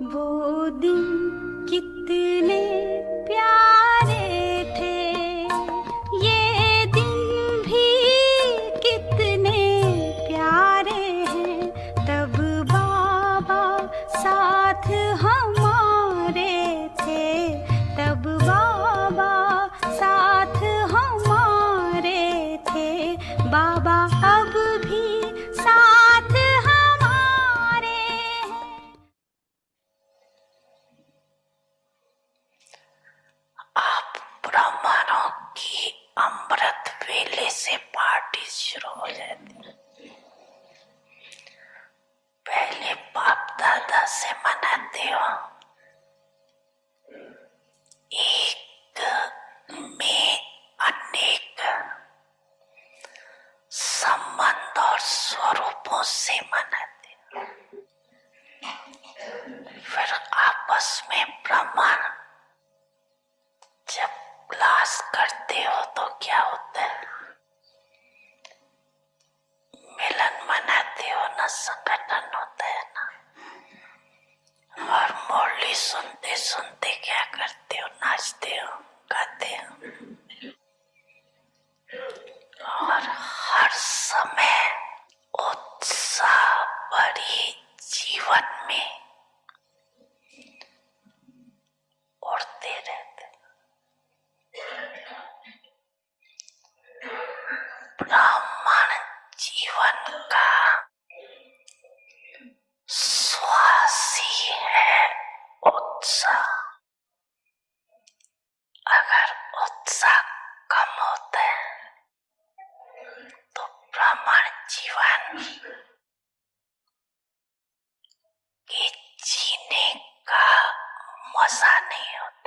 वो दिन कितने प्यारे थे, ये दिन भी कितने प्यारे हैं। तब बाबा साथ हमारे थे, तब बाबा साथ हमारे थे। बाबा अब भी साथ हमारे हैं। आप ब्राह्मणों की अमृत वेले से पार्टी शुरू हो जाती है। पहले बाप दादा से मनाते हो, एक में अनेक संबंध और स्वरूपों से मनाते हो। फिर आपस में ब्राह्मण जब क्लास करते हो तो क्या होता है? मिलन मनाते हो ना, संगठन होता है ना। और मुरली सुनते सुनते क्या करते हो? नाचते हो, गाते हो। और हर समय उत्साह भरी जीवन में उड़ते रहते। ब्राह्मण जीवन का श्वास ही है उत्साह। अगर उत्साह कम होता है तो ब्राह्मण जीवन के जीने का मजा नहीं होता।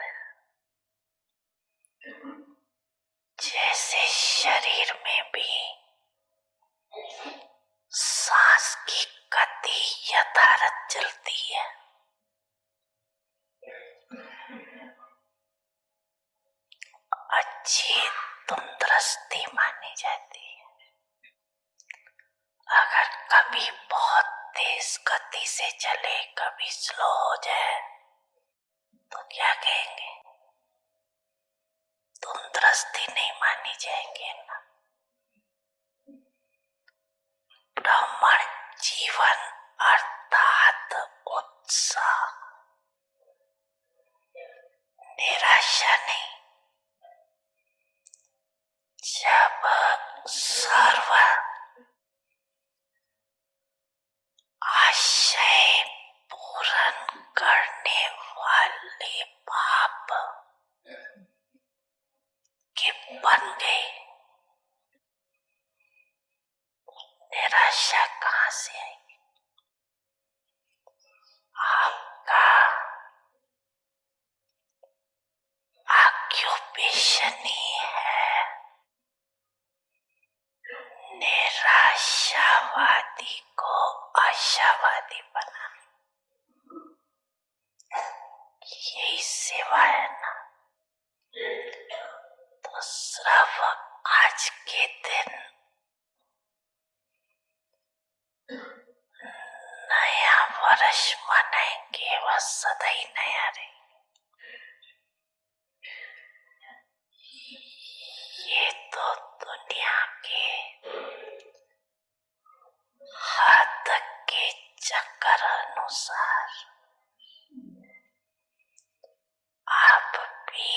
जैसे शरीर में भी सांस की गति यथावत चलती है, अच्छी तंदुरुस्ती मानी जाती है। अगर कभी बहुत तेज गति से चले, कभी स्लो हो जाए तो क्या कहेंगे? तंदुरुस्ती नहीं मानी जाएंगे ना। ब्राह्मण जीवन अर्थात उत्साह, निराशा नहीं। जब सर्व आशय पूर्ण करने वाले बाप के बन गए, निराशा कहाँ से आएगी? आपका ऑक्यूपेशन ही है निराशावादी को आशावादी बनाना। यही सेवा है ना। तो सिर्फ आज के दिन नया वर्ष मनाएंगे, वह सदा ही नया रहेगा। ये तो दुनिया के हद के चक्कर अनुसार आप भी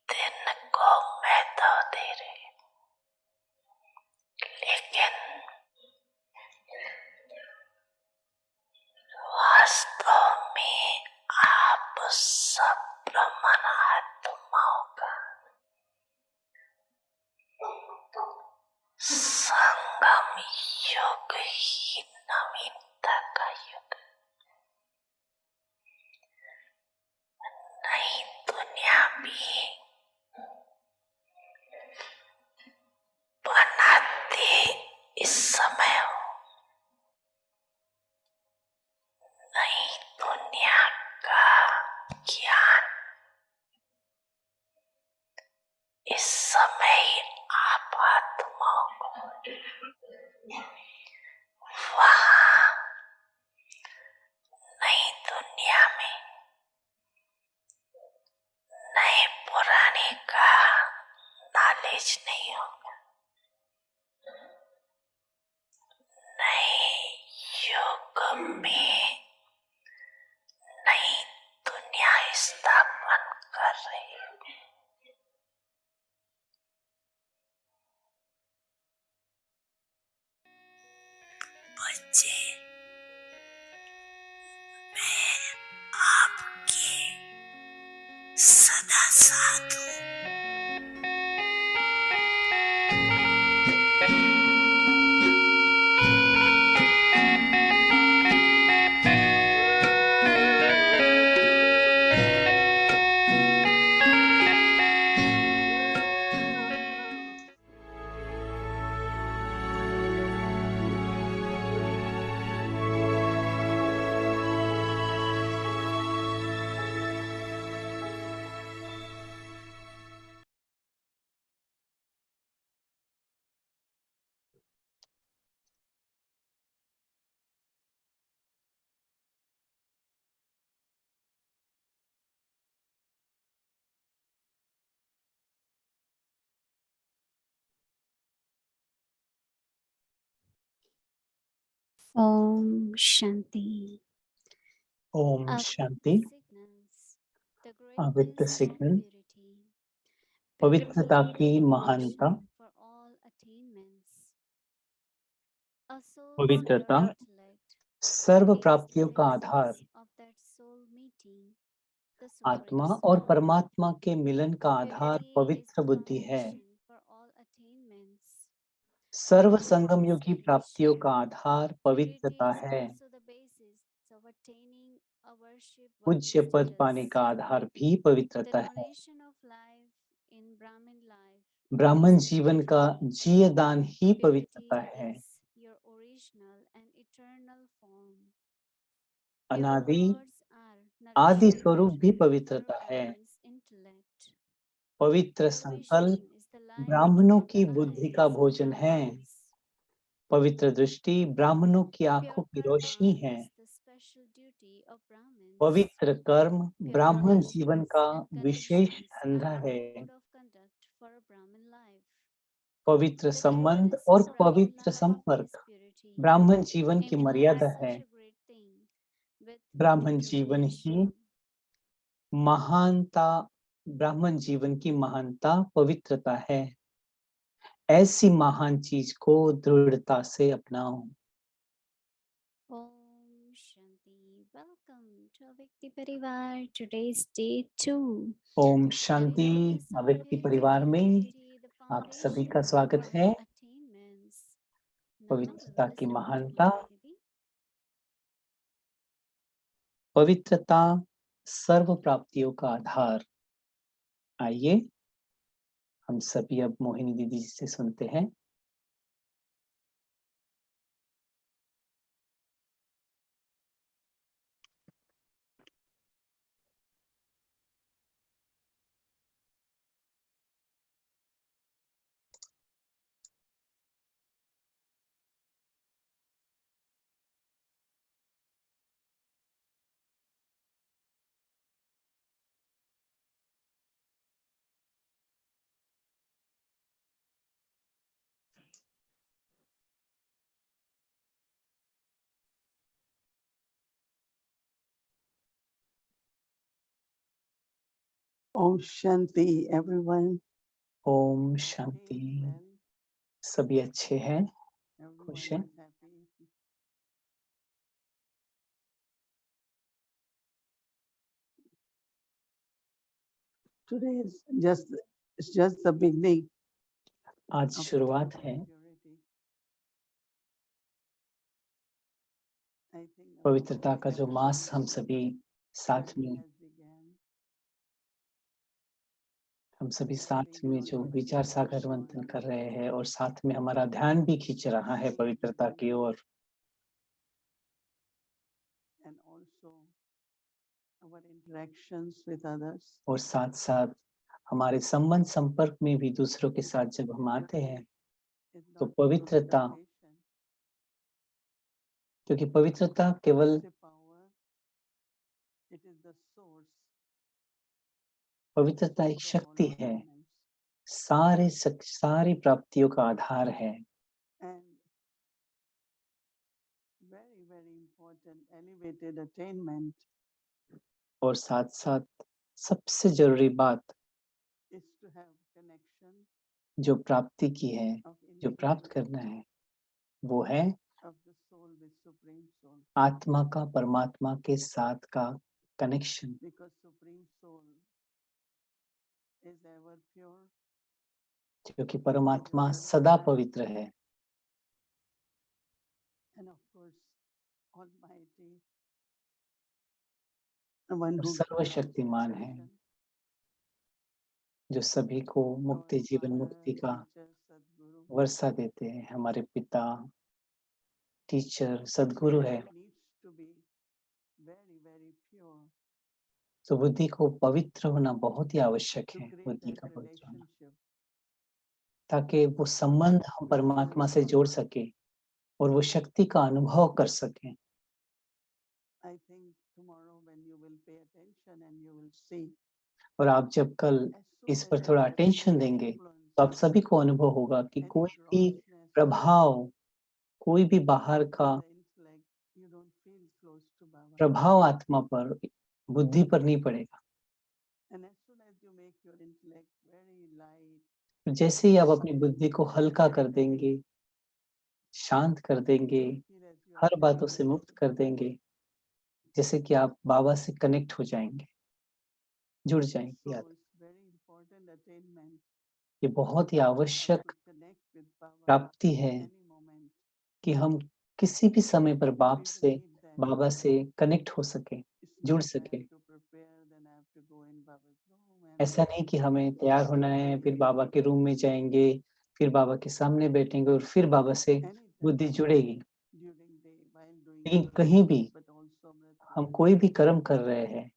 दिन को महत्व दे रहे, लेकिन वास्तव में आप सब ब्रह्मन आत्माओं का संगम युग ही नवीनता का युग। नई दुनिया भी बनाते इस समय हो। नई दुनिया का ज्ञान इस समय आप आत्माओं को वहां कराने का नॉलेज नहीं होगा। नए युग में नई दुनिया स्थापन कर रही है। बच्चे, मैं आपके सदा साथ हूँ। Om Shanti. Om Shanti. with the signal पवित्रता की महानता। पवित्रता सर्व प्राप्तियों का आधार, आत्मा और परमात्मा के मिलन का आधार पवित्र बुद्धि है। सर्व संगम युगी प्राप्तियों का आधार पवित्रता है। पूज्य पद पाने का आधार भी पवित्रता है। ब्राह्मण जीवन का जीय दान ही पवित्रता है। अनादि आदि स्वरूप भी पवित्रता है। पवित्र संकल्प ब्राह्मणों की बुद्धि का भोजन है। पवित्र दृष्टि ब्राह्मणों की आंखों की रोशनी है। पवित्र कर्म ब्राह्मण जीवन का विशेष धंधा है। पवित्र संबंध और पवित्र संपर्क ब्राह्मण जीवन की मर्यादा है। ब्राह्मण जीवन ही महानता, ब्राह्मण जीवन की महानता पवित्रता है। ऐसी महान चीज को दृढ़ता से अपनाओ। Om Shanti. Welcome to Avyakti Parivar. Today's day 2. Om Shanti. अव्यक्ति परिवार में आप सभी का स्वागत है। पवित्रता की महानता। पवित्रता सर्व प्राप्तियों का आधार। आइए हम सभी अब मोहिनी दीदी जी से सुनते हैं। Om Shanti, everyone. Om Shanti. सभी अच्छे हैं, खुश हैं। Today is just the beginning. आज शुरुआत है। पवित्रता का जो मास हम सभी साथ में जो विचार सागर मंथन कर रहे हैं और साथ में हमारा ध्यान भी खींच रहा है पवित्रता की ओर। और साथ साथ हमारे संबंध संपर्क में भी दूसरों के साथ जब हम आते हैं तो पवित्रता, क्योंकि पवित्रता केवल पवित्रता एक for all शक्ति है, ornaments. सारी प्राप्तियों का आधार है। And very, very important elevated attainment और साथ साथ सबसे जरूरी बात is to have connection जो प्राप्ति की है, of जो प्राप्त intimacy करना है, वो है of the soul with Supreme Soul. आत्मा का परमात्मा के साथ का connection, Because Supreme Soul is ever pure, क्योंकि परमात्मा सदा पवित्र है and of course, Almighty, the one और who gives us सर्वशक्तिमान है, salvation, जो सभी को मुक्ति, our जीवन Father, मुक्ति का Teacher, Sadguru. वर्षा देते हैं। हमारे पिता, टीचर, सद्गुरु है। Needs to be very, very pure तो बुद्धि को पवित्र होना बहुत ही आवश्यक to है, create बुद्धि that का पवित्र होना, relationship. ताकि वो संबंध हम परमात्मा से जोड़ सके और वो शक्ति का अनुभव कर सकें। I think tomorrow when you will pay attention and you will see, और आप जब कल as soon इस as पर there थोड़ा is अटेंशन any देंगे influence, तो आप सभी को अनुभव होगा कि any कोई भी grossness प्रभाव, कोई भी बाहर in का the intellect, you don't feel close to Baba. प्रभाव आत्मा पर, बुद्धि पर नहीं पड़ेगा। And as soon as you make your intellect very light, जैसे ही आप अपनी बुद्धि को हल्का कर देंगे, शांत कर देंगे, you feel as you are हर बातों से connected. मुक्त कर देंगे, जैसे कि आप बाबा से कनेक्ट हो जाएंगे, जुड़ जाएंगे। So याद, it's very important attainment ये बहुत ही and आवश्यक to connect with Baba प्राप्ति है any moment. कि हम किसी भी समय पर बाप We से, will need that. बाबा से कनेक्ट हो सके, It's जुड़ not I सके। have to prepare, then I have to go in Baba's room and ऐसा नहीं कि हमें तैयार होना है, फिर बाबा के रूम में जाएंगे, फिर बाबा के सामने बैठेंगे और फिर बाबा से anytime बुद्धि जुड़ेगी। during day while doing लेकिन Amrit कहीं Vela, भी but also Amrit हम Vela. कोई भी कर्म कर रहे हैं,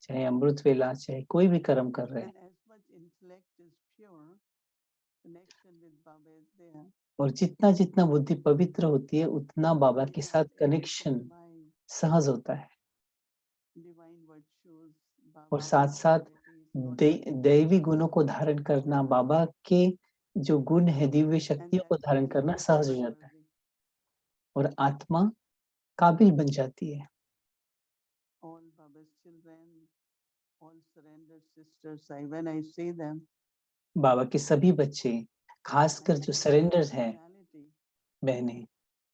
चाहे अमृत वेला, चाहे कोई भी कर्म कर रहे हैं, And as much intellect is pure, connection with Baba is there. और जितना जितना बुद्धि पवित्र होती है उतना बाबा We के are साथ able to कनेक्शन imbibe सहज होता है। divine virtues, और Baba's साथ साथ qualities, दैवी गुणों को धारण करना, बाबा के जो गुण है, दिव्य and शक्तियों को that धारण makes करना us सहज हो जाता है worthy. और आत्मा काबिल बन जाती है। All Baba's children, all surrendered sisters, when I see them, बाबा के सभी बच्चे, खासकर and जो their सरेंडर हैं personality, बहनें,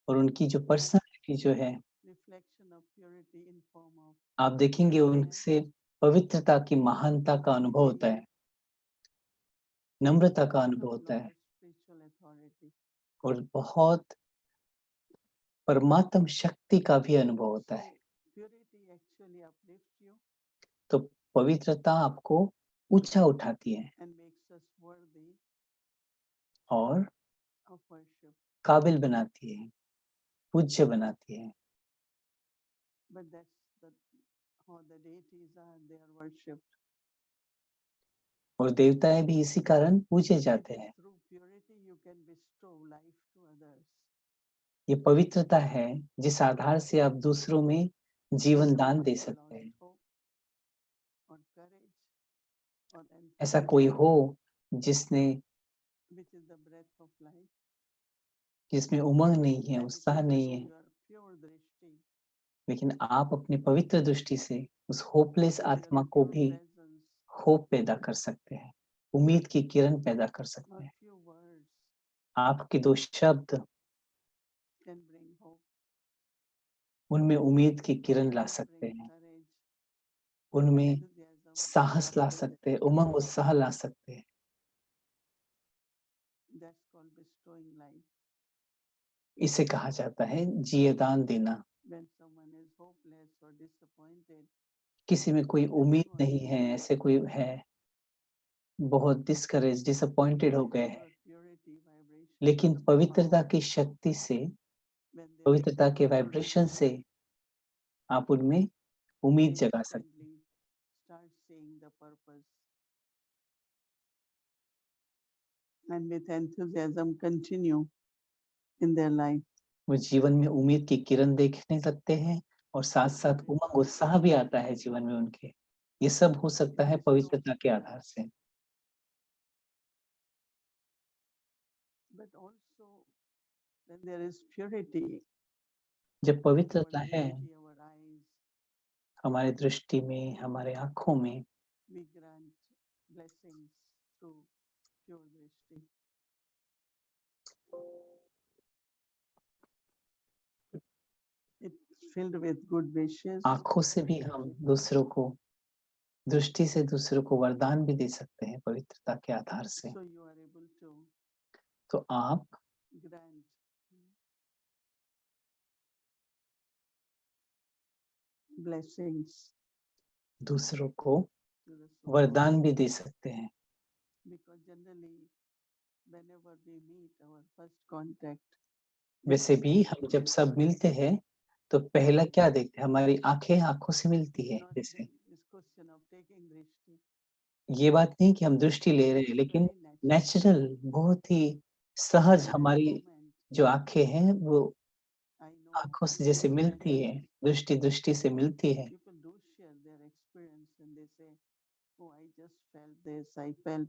और उनकी जो पर्सनालिटी जो है, reflection of purity in form of आप देखेंगे उनसे पवित्रता की महानता का अनुभव होता है, नम्रता का अनुभव होता है spiritual authority. और बहुत परमात्म शक्ति का भी अनुभव होता है। So purity actually uplifts you तो पवित्रता आपको ऊंचा उठाती है and makes us worthy और of worship. काबिल बनाती है, पूज्य बनाती है। But that's how the deities are, they are worshipped. और देवताएं भी इसी कारण पूजे जाते It is हैं। through purity you can bestow life to others. ये पवित्रता है जिस आधार से आप दूसरों में जीवन दान दे Someone who सकते हैं। lost hope or courage or ऐसा कोई enthusiasm, हो जिसने, which is the breath of life, जिसमें उमंग नहीं है, and it उत्साह is नहीं through है, your pure drishti, लेकिन आप अपनी पवित्र दृष्टि से उस होपलेस through your आत्मा को pure भी presence, होप पैदा कर सकते हैं, उम्मीद की किरण पैदा कर सकते or हैं। few words आपके दो शब्द can bring hope, उनमें उम्मीद की किरण ला can सकते bring हैं, courage, उनमें enthusiasm, साहस ला सकते हैं, उमंग उत्साह ला सकते हैं। that's called bestowing life. इसे कहा जाता है जियदान देना। When someone is hopeless or disappointed, किसी में कोई doesn't उम्मीद want नहीं to है, live, ऐसे कोई है, बहुत डिस्करेज, डिसअपॉइंटेड हो with गए हैं, your purity vibration, लेकिन पवित्रता की शक्ति से, when they पवित्रता के receive your वाइब्रेशन light, से आप उनमें उम्मीद they जगा सकते हैं। instantly start seeing the purpose and with enthusiasm continue in their life. वो जीवन में उम्मीद की किरण देखने लगते हैं और साथ साथ उमंग उत्साह भी आता है जीवन में उनके। ये सब हो सकता है पवित्रता के आधार से। But also when there is purity, जब पवित्रता our है dृष्टि, our eyes, हमारे दृष्टि में, हमारे आँखों में, we grant blessings through pure dृष्टि. It's filled with good wishes. आँखों से भी हम दूसरों को, दृष्टि से दूसरों को वरदान भी दे सकते हैं पवित्रता के आधार से। So you are able to तो आप grant blessings दूसरों को to the soul. वरदान भी दे सकते हैं। Because generally, whenever we meet, our first contact is वैसे to भी see हम our जब सब eyes. मिलते हैं तो पहला क्या देखते हैं? हमारी आँखें आँखों से मिलती है। Not जैसे this question of taking drishti. ये बात नहीं कि हम दृष्टि ले रहे हैं, लेकिन Very natural. नेचुरल, बहुत ही सहज That हमारी moment, जो आँखें हैं वो I know आँखों से many जैसे मिलती है, friends, दृष्टि दृष्टि से मिलती है। people do share their experience and they say, oh, I just felt this, I felt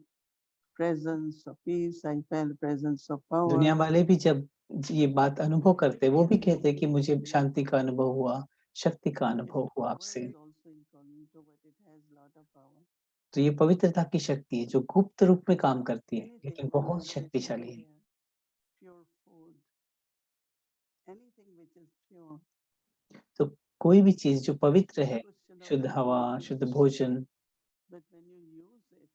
presence of peace, I felt presence of दुनिया power. वाले भी जब ये बात अनुभव करते हैं, वो भी कहते हैं कि मुझे शांति का अनुभव हुआ, शक्ति का This अनुभव हुआ power आपसे। is also incognito, but it has lot of power. तो ये पवित्रता की शक्ति है जो गुप्त रूप में काम करती है, Anything, लेकिन food बहुत is शक्तिशाली है। there, pure food, anything which is pure. तो कोई भी चीज़ जो पवित्र है, Question of शुद्ध हवा, using, शुद्ध भोजन, but when you use it,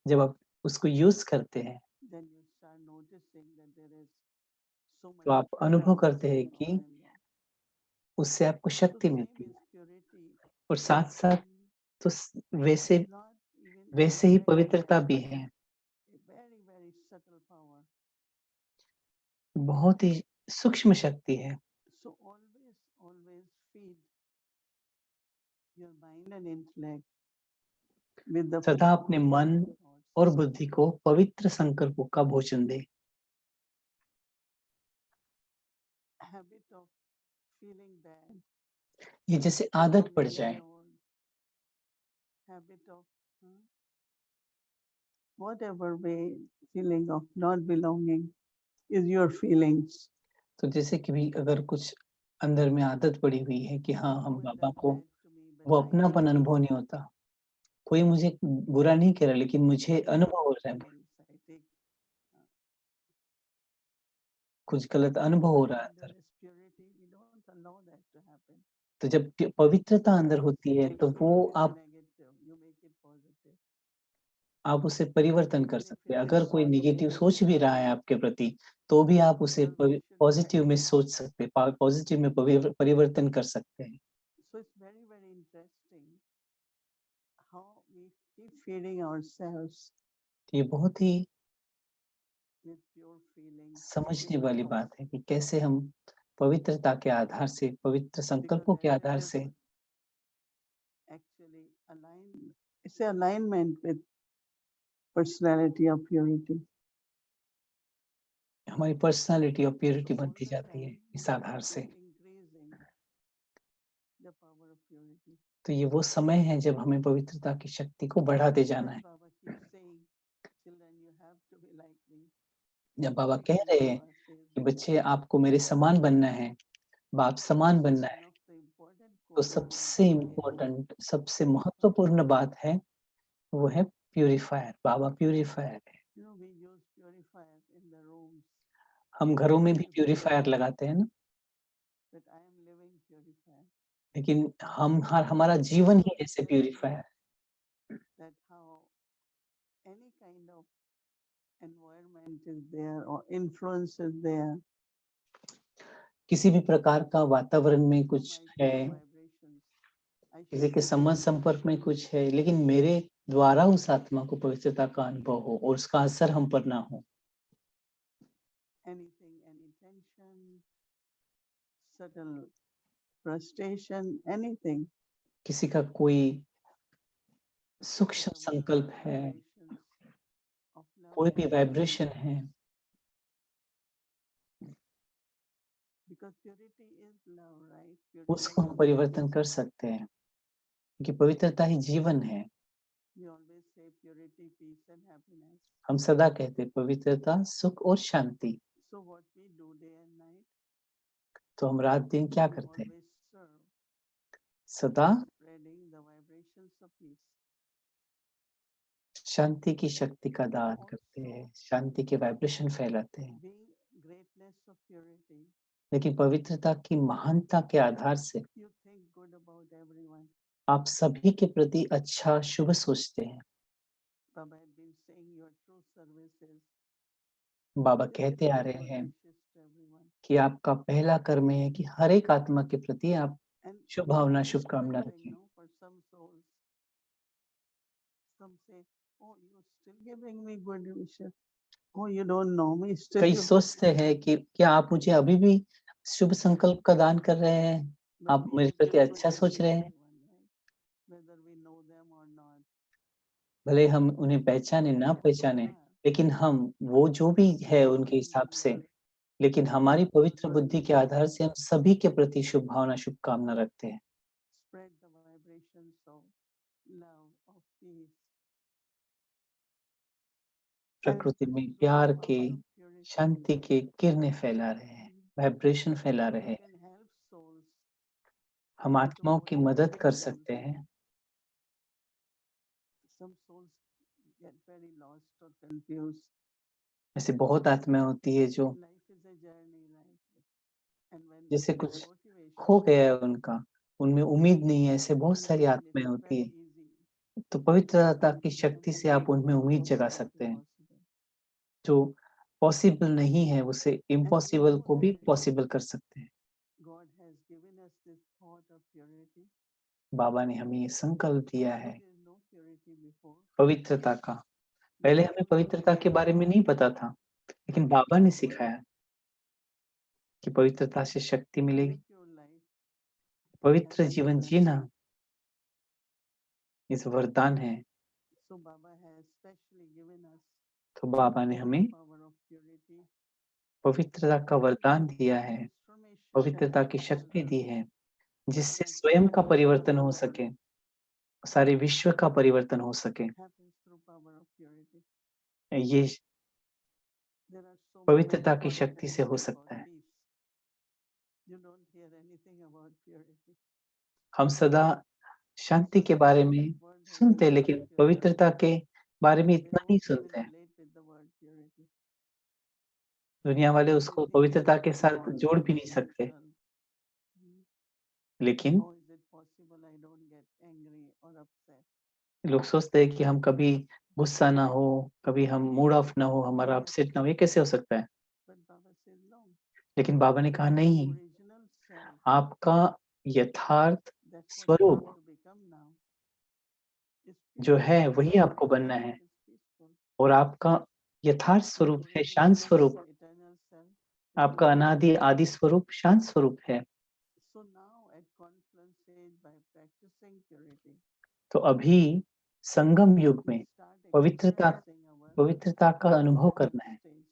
जब आप उसको यूज़ करते हैं, then you start noticing that there is so much तो आप अनुभव presence करते हैं in कि all along. उससे आपको So शक्ति same मिलती is है। purity. और साथ-साथ तो वैसे It's not even वैसे ही intellect, पवित्रता भी है, a very, very subtle power. बहुत ही सूक्ष्म शक्ति है। So always feed your mind and intellect with the सदा pure अपने मन thoughts. और बुद्धि को पवित्र संकल्पों का भोजन दे। Habit of feeling bad. ये जैसे आदत पड़ feeling जाए, ignored, habit of whatever way, feeling of not belonging is your feelings. तो जैसे कि भी अगर कुछ अंदर में आदत पड़ी हुई है कि हाँ, हम Who has बाबा done को bad to me, but वो I अपनापन feel अनुभव नहीं होता। कोई मुझे बुरा नहीं कह रहा, लेकिन मुझे अनुभव हो रहा है, feelings, I take कुछ गलत अनुभव हो रहा है when there अंदर। is purity, we don't allow that to happen. तो जब पवित्रता अंदर होती है, तो वो It is negative, you make it positive. आप उसे परिवर्तन कर Even if सकते it हैं। is अगर कोई नेगेटिव सोच भी रहा है आपके प्रति, तो भी आप उसे पॉजिटिव में सोच सकते हैं, पॉजिटिव में परिवर्तन कर सकते हैं। So it's very, very interesting how we keep feeding ourselves ये बहुत ही with pure feelings, समझने pure वाली thoughts. बात है कि कैसे हम पवित्रता के आधार से, पवित्र Because संकल्पों के that आधार is से actually aligned. It's an alignment with personality of purity. हमारी पर्सनालिटी और So प्योरिटी all बनती the जाती है time इस we आधार keep से। increasing the power of purity. तो ये वो समय है जब हमें पवित्रता की शक्ति को बढ़ाते जाना As है। Baba keeps saying, children, you have to be like me. जब बाबा कह And रहे हैं Baba says कि that बच्चे आपको मेरे समान बनना है, बाप समान बनना है, one of the important तो quality of सबसे Baba is इम्पोर्टेंट, सबसे purifier. महत्वपूर्ण बात है, वो है प्यूरीफायर। बाबा प्यूरीफायर है। You know, we use purifier in the rooms, हम घरों में भी to प्यूरीफायर purify, लगाते हैं ना, but I am living purifier. लेकिन हमारा जीवन So ही ऐसे interesting प्यूरीफायर है। that how any kind of environment is there or influence is there, किसी भी प्रकार का वातावरण में through कुछ my है, pure vibrations, I किसी के should संबंध संपर्क में कुछ है, लेकिन मेरे द्वारा उस आत्मा को पवित्रता का अनुभव हो और उसका असर हम पर ना हो। anything, any tension, subtle frustration, anything, किसी का कोई सूक्ष्म whatever संकल्प है, vibrations of love कोई भी or वाइब्रेशन है, because purity is love, right? Purity उसको हम is परिवर्तन कर सकते हैं। क्योंकि पवित्रता ही जीवन है। We always say purity, peace, and happiness. हम सदा कहते हैं पवित्रता, सुख और शांति। So what we do day and night, तो हम रात दिन क्या we करते हैं? always serve, सदा spreading the vibrations of peace. शांति की शक्ति का दान Also, करते हैं, शांति के वाइब्रेशन फैलाते हैं। being greatness of purity, लेकिन पवित्रता की महानता के आधार से you think good about everyone. आप सभी के प्रति अच्छा शुभ सोचते हैं। Baba had been saying your true service is Baba to be कहते आ good रहे हैं wishes to everyone. कि आपका पहला कर्म है कि हर एक आत्मा के प्रति आप And शुभ भावना, it's शुभकामना interesting, रखें। no, for some souls. Some say, oh, you're still giving me good wishes. Oh, you don't know me, still कई you सोचते हैं कि क्या आप मुझे अभी भी शुभ संकल्प का दान कर रहे हैं? But आप we मेरे are प्रति still अच्छा सोच forgiving रहे हैं? everyone, right? Whether we know them or not. भले हम उन्हें पहचाने ना पहचाने, लेकिन हम वो जो भी है उनके हिसाब से, लेकिन हमारी पवित्र बुद्धि के आधार से हम सभी के प्रति शुभ भावना, शुभकामना रखते हैं। Spread the vibrations of love, of peace. प्रकृति में And with प्यार the के, power of purity, शांति के किरणें फैला रहे हैं, वाइब्रेशन फैला रहे we हैं। can help souls हम to आत्माओं की find मदद कर themselves. सकते हैं। Some souls get very lost or confused. ऐसी बहुत आत्माएं होती है जो Life is a journey, right? And when जैसे there is कुछ motivation, खो गया है उनका, उनमें उम्मीद नहीं है, ऐसे बहुत then सारी again आत्माएं it's होती very है। easy तो पवित्रता to की give शक्ति them से आप उनमें उम्मीद hope जगा for what सकते is हैं। possible. जो पॉसिबल नहीं है उसे And we इम्पॉसिबल know को भी that पॉसिबल कर सकते हैं। God has given us this thought of purity. बाबा ने हमें ये संकल्प दिया है There is no purity before. पवित्रता का। पहले हमें पवित्रता के बारे में नहीं पता था, लेकिन बाबा ने सिखाया कि पवित्रता से शक्ति मिलेगी। Live pure life. पवित्र जीवन जीना इस वरदान है। So Baba has specially given us तो बाबा ने the हमें power of purity. पवित्रता का वरदान दिया है, Transformation पवित्रता की of शक्ति दी है, जिससे like स्वयं का happens परिवर्तन हो through सके, सारे विश्व का परिवर्तन हो सके। happens through power of purity. ये There are so many पवित्रता की podcasts शक्ति से हो about सकता है। peace. You don't hear anything about purity. हम सदा शांति के बारे में Word has सुनते हैं, no लेकिन purity. पवित्रता के बारे में They इतना don't नहीं even सुनते हैं। relate with the word purity. दुनिया वाले They उसको think पवित्रता के it's साथ impossible, जोड़ भी नहीं सकते। natural. लेकिन How is it possible I don't get angry or upset? लोग सोचते हैं कि हम कभी गुस्सा ना हो, कभी हम मूड ऑफ ना हो, हमारा अपसेट ना हो, ये कैसे हो सकता है? But Baba says no. लेकिन बाबा ने कहा नहीं, Original self. आपका यथार्थ That's what you स्वरूप have to become now. Is जो pure. है वही आपको बनना है, Is peaceful. और आपका यथार्थ स्वरूप है शांत स्वरूप। Eternal self. आपका अनादि आदि स्वरूप शांत स्वरूप है। So now at confluence stage by practicing purity, तो अभी संगम युग we में start पवित्रता experiencing our पवित्रता का अनुभव करना है stage.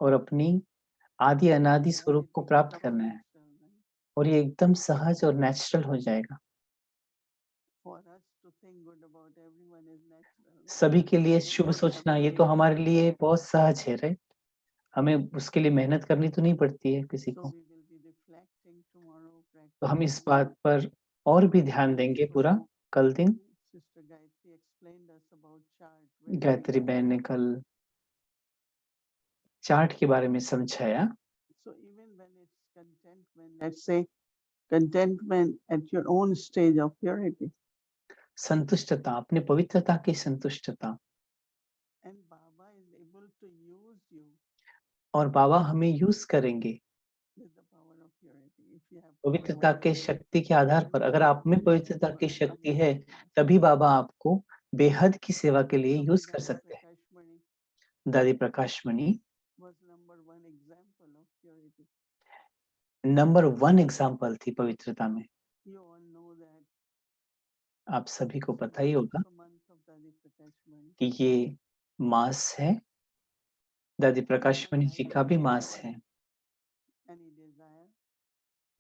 और अपनी आदि अनादि And स्वरूप it को will प्राप्त become करना है, natural, right? और ये एकदम सहज और नेचुरल हो जाएगा। For us to think good about everyone is natural. सभी के लिए शुभ सोचना ये तो हमारे लिए बहुत सहज है, राइट? हमें उसके लिए मेहनत करनी तो नहीं पड़ती है किसी So को। we will be reflecting tomorrow, तो हम इस practicing. बात पर और भी ध्यान देंगे पूरा कल दिन। Sister Gayatri explained us about chart. very Gayatri well. बहन ने कल चार्ट के बारे में समझाया। So even when it's contentment, let's say contentment at your own stage of purity. संतुष्टता, अपने पवित्रता की संतुष्टता, And Baba is able to use you और बाबा हमें यूज करेंगे with the power of purity. If you have पवित्रता के शक्ति के आधार पर। अगर आप में पवित्रता की शक्ति है, तभी बाबा आपको बेहद की सेवा के लिए यूज कर सकते हैं। Prakashmani दादी Prakashmani was number one example of purity. Number 1 example थी पवित्रता में। You all know that. आप सभी को This is पता ही होगा also month of Dadi Prakashmani. कि ये मास है, दादी प्रकाशमणि जी का भी मास है। Any desire,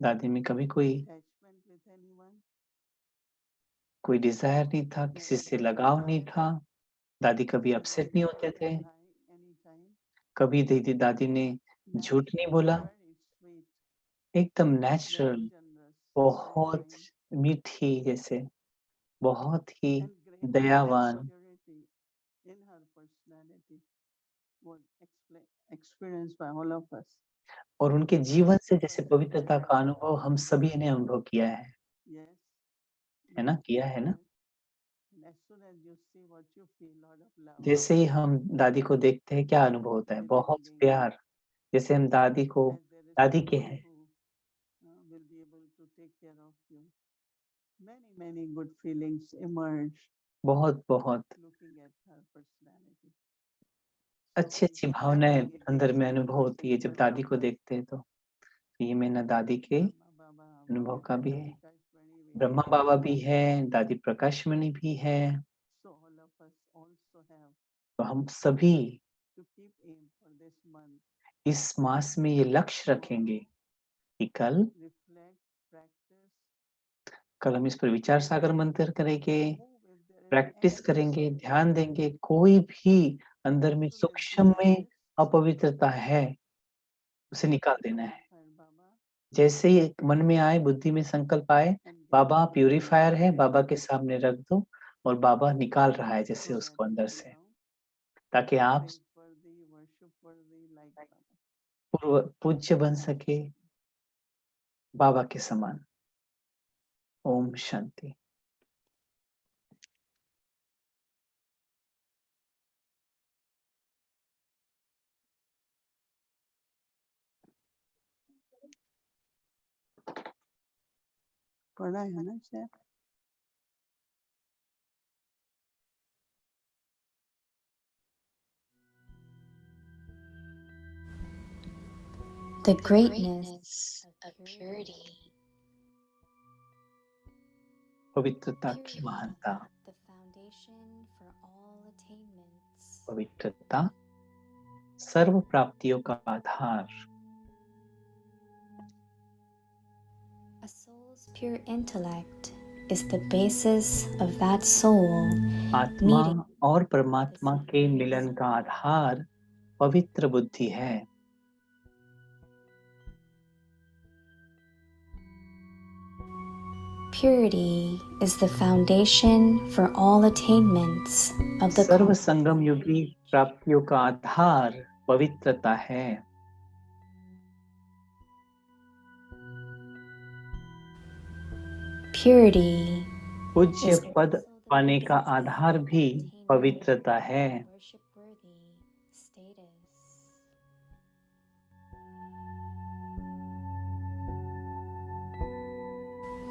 दादी में कभी कोई attachment with anyone, कोई डिज़ायर नहीं था, किसी से लगाव नहीं था। दादी कभी Never अपसेट नहीं होते told a थे, lie anytime. कभी दीदी दादी ने झूठ नहीं Natural, बोला, very sweet, एकदम very नेचुरल, generous, very बहुत kind, मीठी जैसे, बहुत ही and great दयावान purity in her personality was experienced by all of us. और उनके She जीवन से never जैसे पवित्रता का expressed, अनुभव हम सभी ने अनुभव किया yes, है ना? yes, किया है ना? yes. And as soon as you see what you feel, lot of love, जैसे ही हम दादी को देखते हैं, क्या अनुभव होता है? बहुत belonging, प्यार, जैसे हम दादी को as there is दादी के someone हैं, who will be able to take care of you. Many, many good feelings emerge बहुत-बहुत looking at her personality. So अच्छी-अच्छी thank you for भावनाएँ giving अंदर us में the अनुभव होती है जब permission दादी को देखते हैं तो। ये मेरा दादी के Brahma Baba, अनुभव का भी Dada है। Prakashmani we Brahma have. बाबा भी हैं, दादी प्रकाशमणि भी है, So all of us also have तो हम सभी to keep aim for this month. इस मास में ये लक्ष्य रखेंगे Tomorrow, कि कल reflect, practice, कल हम इस पर विचार सागर मंथन करेंगे, move if there is practice any करेंगे, sin. ध्यान देंगे, कोई भी अंदर में As soon as you सूक्ष्म see में this, अपवित्रता है, उसे निकाल देना है। purify Baba जैसे ही एक मन में आए, बुद्धि में संकल्प आए, and बाबा declare प्यूरीफायर है, बाबा के purified सामने रख दो और बाबा निकाल रहा है जैसे so that उसको you अंदर से, become ताकि आप praiseworthy, worship-worthy like Baba. पूज्य बन सके बाबा के समान। ओम शांति। पढ़ा है ना शायद? The greatness of purity. पवित्रता की महानता, The foundation for all attainments. पवित्रता सर्व प्राप्तियों का आधार, A soul's pure intellect is the basis of that soul आत्मा meeting और परमात्मा के मिलन का आधार पवित्र बुद्धि है। Purity is the foundation for all attainments of the सर्व संगम युगी प्राप्तियों का आधार पवित्रता है। Purity पूज्य is पद also the पाने का basis आधार of भी attaining पवित्रता है। worship-worthy status.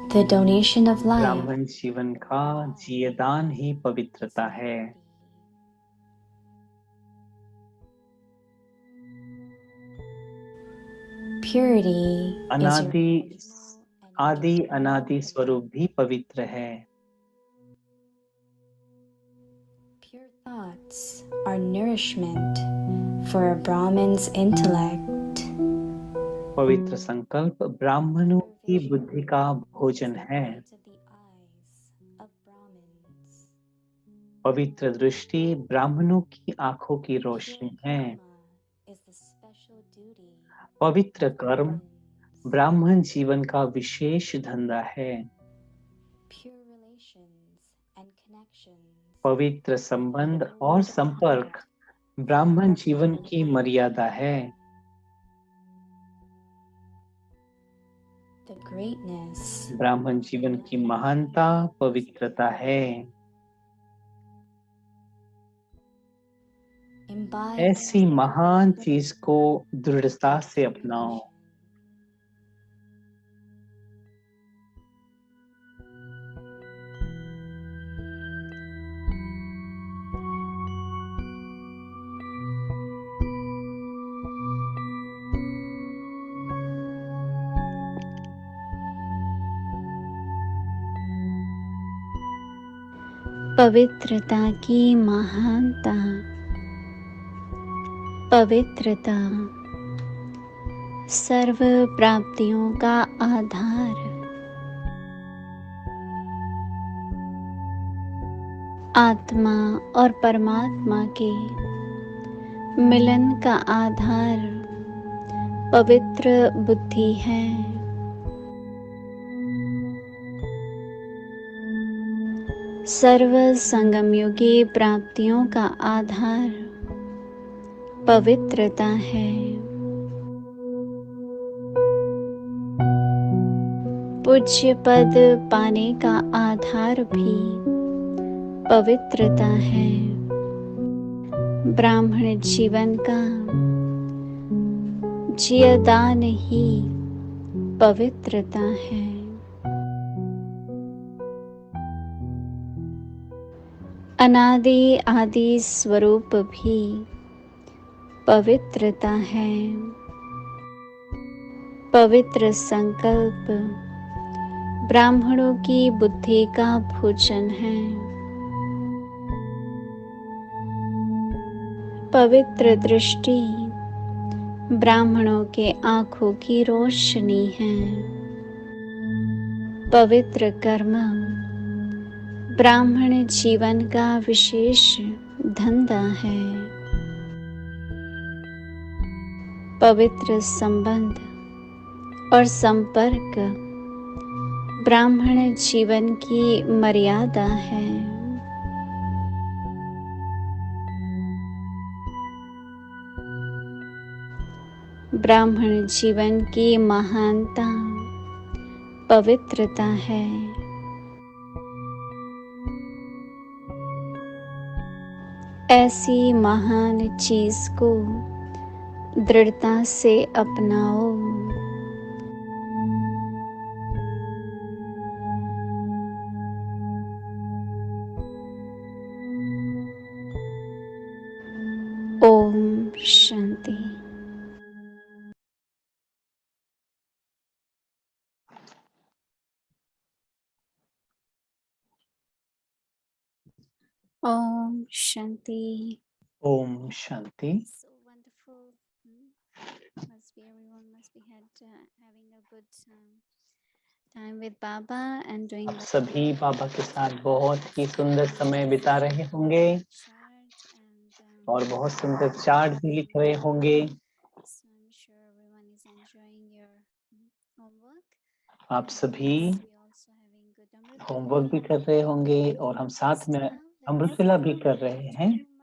The donation of life ब्राह्मण जीवन का जीयदान ही पवित्रता है। Purity is अनादि original and आदि eternal अनादि स्वरूप भी पवित्र है। Pure thoughts are nourishment for a Brahmin's intellect. पवित्र संकल्प ब्राह्मणों की बुद्धि का भोजन है। To the eyes of Brahmins. पवित्र दृष्टि ब्राह्मणों की आंखों की रोशनी Pure है। karma is the special duty पवित्र of कर्म Brahmins. ब्राह्मण जीवन का विशेष धंधा है। Pure relations and connections पवित्र संबंध और संपर्क ब्राह्मण जीवन की मर्यादा है। the greatness ब्राह्मण जीवन की महानता पवित्रता है। imbibe ऐसी महान चीज को दृढ़ता से अपनाओ। पवित्रता की महानता। पवित्रता सर्व प्राप्तियों का आधार। आत्मा और परमात्मा के मिलन का आधार पवित्र बुद्धि है। सर्व संगम युगी प्राप्तियों का आधार पवित्रता है। पूज्य पद पाने का आधार भी पवित्रता है। ब्राह्मण जीवन का जियदान ही पवित्रता है। अनादि आदि स्वरूप भी पवित्रता है। पवित्र संकल्प ब्राह्मणों की बुद्धि का भोजन है। पवित्र दृष्टि ब्राह्मणों के आंखों की रोशनी है। पवित्र कर्म ब्राह्मण जीवन का विशेष धंधा है। पवित्र संबंध और संपर्क ब्राह्मण जीवन की मर्यादा है। ब्राह्मण जीवन की महानता पवित्रता है। ऐसी महान चीज को दृढ़ता से अपनाओ। Om Shanti. Om Shanti. Om Shanti. So wonderful. Must be everyone must be having a good time with Baba and doing आप सभी बाबा के साथ बहुत ही सुंदर समय बिता रहे होंगे chart and और बहुत सुंदर चार्ट भी लिख रहे होंगे। so I'm sure everyone is enjoying your homework. आप सभी We also having good homework भी कर रहे होंगे और हम साथ में अमृत वेला भी कर रहे हैं।